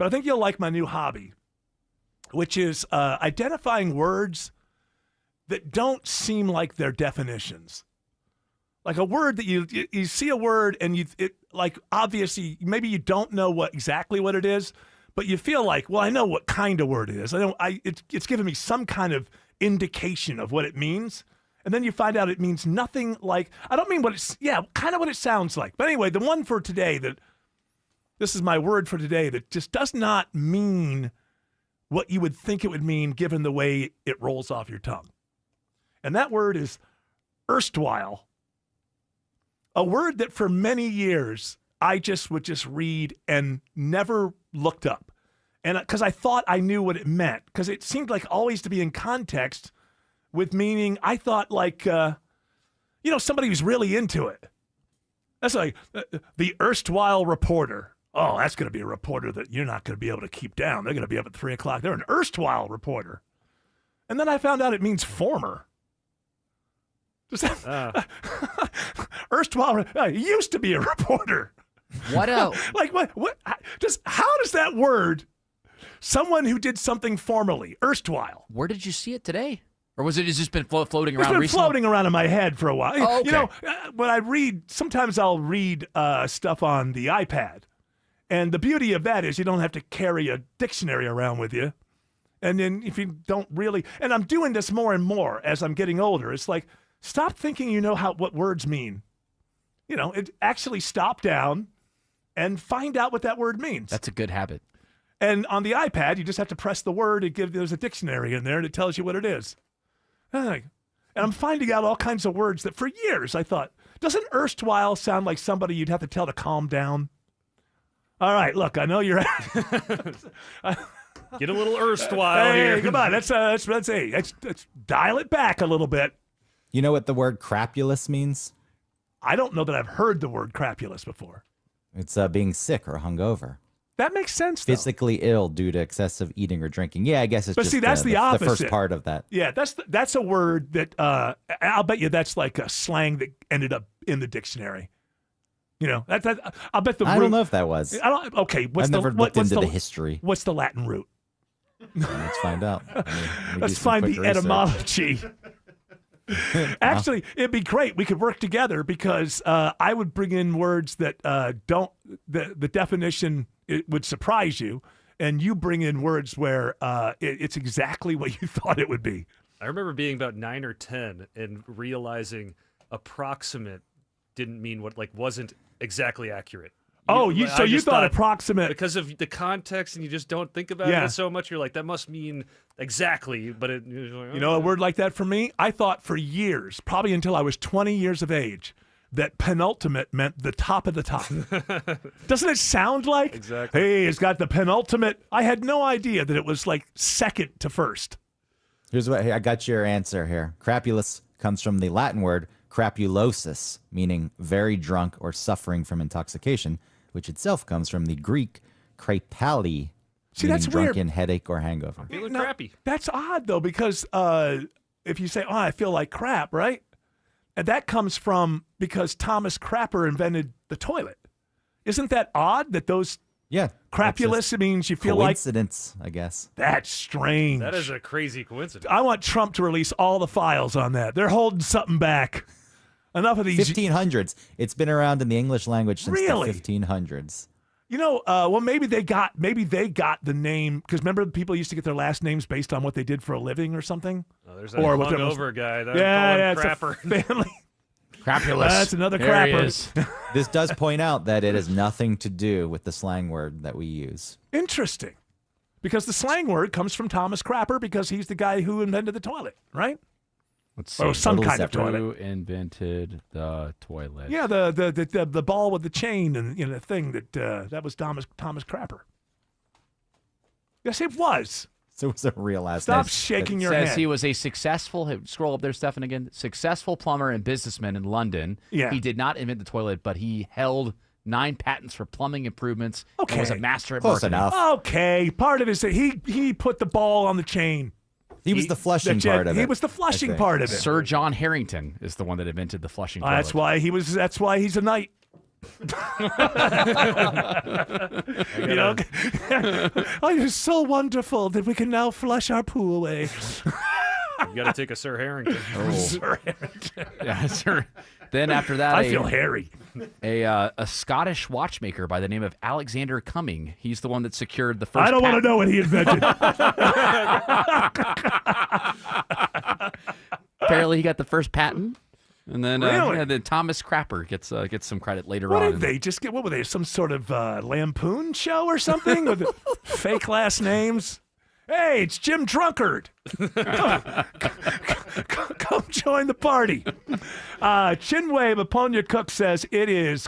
but I think you'll like my new hobby, which is identifying words that don't seem like their definitions. Like a word that you see a word and like obviously maybe you don't know exactly what it is, but you feel like, well, I know what kind of word it is. It's giving me some kind of indication of what it means. And then you find out it means nothing like, I don't mean kind of what it sounds like. But anyway, the one for today this is my word for today that just does not mean what you would think it would mean given the way it rolls off your tongue. And that word is erstwhile. A word that for many years I would just read and never looked up. And because I thought I knew what it meant, because it seemed like always to be in context with meaning, I thought like, somebody who's really into it. That's like the erstwhile reporter. Oh, that's going to be a reporter that you're not going to be able to keep down. They're going to be up at 3 o'clock. They're an erstwhile reporter. And then I found out it means former. Erstwhile, used to be a reporter. What else? Like what? How does that word, someone who did something formerly, erstwhile? Where did you see it today? Or was it just been floating around recently? It's been floating around in my head for a while. Oh, okay. When I read, sometimes I'll read stuff on the iPad. And the beauty of that is you don't have to carry a dictionary around with you. And then if you don't really, and I'm doing this more and more as I'm getting older, it's like, stop thinking you know what words mean. It actually stop down and find out what that word means. That's a good habit. And on the iPad, you just have to press the word. There's a dictionary in there, and it tells you what it is. And I'm finding out all kinds of words that for years I thought, doesn't erstwhile sound like somebody you'd have to tell to calm down? All right, look, I know you're. Get a little erstwhile here. Come on, let's dial it back a little bit. You know what the word crapulous means? I don't know that I've heard the word crapulous before. It's being sick or hungover. That makes sense, though. Physically ill due to excessive eating or drinking. Yeah, I guess it's just that's the opposite. The first part of that. Yeah, that's a word that I'll bet you that's like a slang that ended up in the dictionary. I'll bet the root. I don't know if that was. Okay, I've never looked into the history. What's the Latin root? Let's find out. Let's find the etymology. Actually, it'd be great. We could work together because I would bring in words that don't, the definition it would surprise you, and you bring in words where it's exactly what you thought it would be. I remember being about 9 or 10 and realizing approximate didn't mean wasn't exactly accurate. You thought approximate because of the context, and you just don't think about it so much. You're like, that must mean exactly, but it. A word like that for me, I thought for years, probably until I was 20 years of age, that penultimate meant the top of the top. Doesn't it sound like? Exactly. Hey, it's got the penultimate. I had no idea that it was like second to first. Here's what I got your answer here. Crapulous comes from the Latin word crapulosis, meaning very drunk or suffering from intoxication, which itself comes from the Greek krapali, meaning that's drunken, weird. Headache, or hangover. Feeling crappy. That's odd, though, because if you say, I feel like crap, right? And that comes from because Thomas Crapper invented the toilet. Isn't that odd that those crapulous means you feel like... Coincidence, I guess. That's strange. That is a crazy coincidence. I want Trump to release all the files on that. They're holding something back. Enough of these. 1500s. It's been around in the English language since Really? the 1500s. Maybe they got the name because remember people used to get their last names based on what they did for a living or something. Oh, there's that hungover guy. It's crapper. a family. Crapulous. That's another there crapper. He is. This does point out that it has nothing to do with the slang word that we use. Interesting, because the slang word comes from Thomas Crapper because he's the guy who invented the toilet, right? Let's see. Or some Totally kind of separate. toilet. Who invented the toilet? Yeah, the ball with the chain and the thing that was Thomas Crapper. Yes, it was. So it was a real last Stop name. shaking your Says head. he was a scroll up there, Stefan, again. Successful plumber and businessman in London. Yeah. He did not invent the toilet, but he held 9 patents for plumbing improvements. Okay. And was a master at Close marketing. enough. Okay, part of it is that he put the ball on the chain. He was the flushing part of it. He was the flushing I think. part of it. Sir John Harrington is the one that invented the flushing toilet. That's why he's a knight. You know, oh, you're so wonderful that we can now flush our poo away. You got to take a Sir Harrington. Sir Harrington. Yeah, sir. Then after that, I feel hairy. a Scottish watchmaker by the name of Alexander Cumming. He's the one that secured the first. I don't want to know what he invented. Apparently, he got the first patent. And then, Really? yeah, then Thomas Crapper gets some credit later What on. did they just get? What were they? Some sort of lampoon show or something with fake last names? Hey, it's Jim Drunkard. Come join the party. Chinwave Aponya Cook says it is